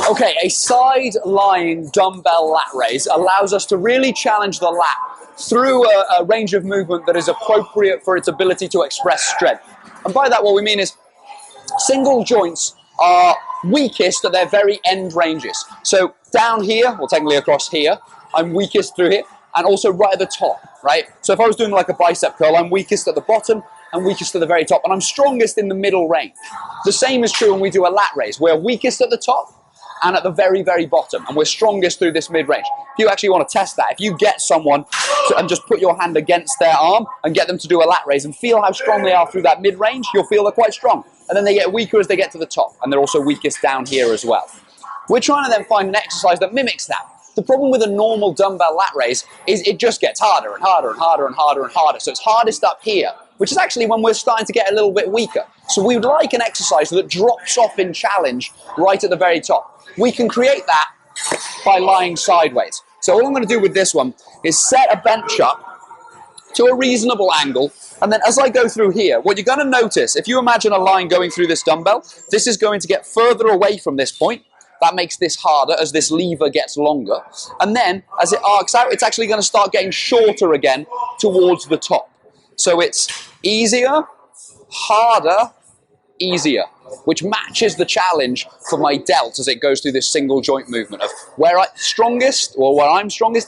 Okay, a side-lying dumbbell lat raise allows us to really challenge the lat through a range of movement that is appropriate for its ability to express strength. And by that, what we mean is single joints are weakest at their very end ranges. So down here, or technically across here, I'm weakest through here, and also right at the top, right? So if I was doing like a bicep curl, I'm weakest at the bottom and weakest at the very top, and I'm strongest in the middle range. The same is true when we do a lat raise. We're weakest at the top and at the very, very bottom, and we're strongest through this mid-range. If you actually want to test that, if you get someone and just put your hand against their arm and get them to do a lat raise and feel how strong they are through that mid-range, you'll feel they're quite strong. And then they get weaker as they get to the top, and they're also weakest down here as well. We're trying to then find an exercise that mimics that. The problem with a normal dumbbell lat raise is it just gets harder and harder and harder and harder and harder. So it's hardest up here, which is actually when we're starting to get a little bit weaker. So we would like an exercise that drops off in challenge right at the very top. We can create that by lying sideways. So all I'm going to do with this one is set a bench up to a reasonable angle, and then as I go through here, what you're going to notice, if you imagine a line going through this dumbbell, this is going to get further away from this point. That makes this harder as this lever gets longer. And then, as it arcs out, it's actually going to start getting shorter again towards the top. So it's easier, harder, easier, which matches the challenge for my delt as it goes through this single joint movement of where I'm strongest,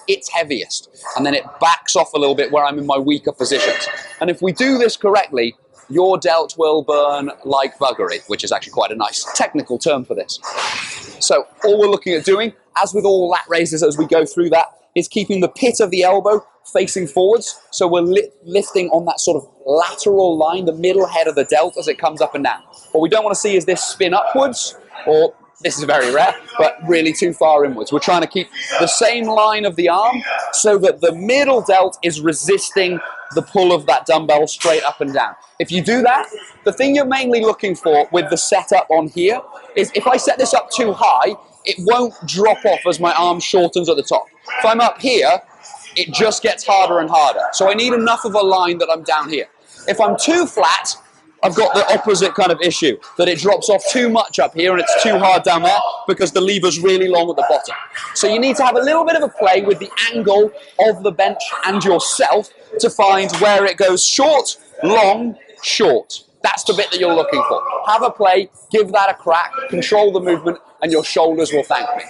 it's heaviest. And then it backs off a little bit where I'm in my weaker positions. And if we do this correctly, your delt will burn like buggery, which is actually quite a nice technical term for this. So all we're looking at doing, as with all lat raises as we go through that, is keeping the pit of the elbow facing forwards. So we're lifting on that sort of lateral line, the middle head of the delt as it comes up and down. What we don't want to see is this spin upwards, or this is very rare, but really too far inwards. We're trying to keep the same line of the arm so that the middle delt is resisting the pull of that dumbbell straight up and down. If you do that, the thing you're mainly looking for with the setup on here is if I set this up too high, it won't drop off as my arm shortens at the top. If I'm up here, it just gets harder and harder. So I need enough of a line that I'm down here. If I'm too flat, I've got the opposite kind of issue, that it drops off too much up here and it's too hard down there because the lever's really long at the bottom. So you need to have a little bit of a play with the angle of the bench and yourself to find where it goes short, long, short. That's the bit that you're looking for. Have a play, give that a crack, control the movement, and your shoulders will thank me.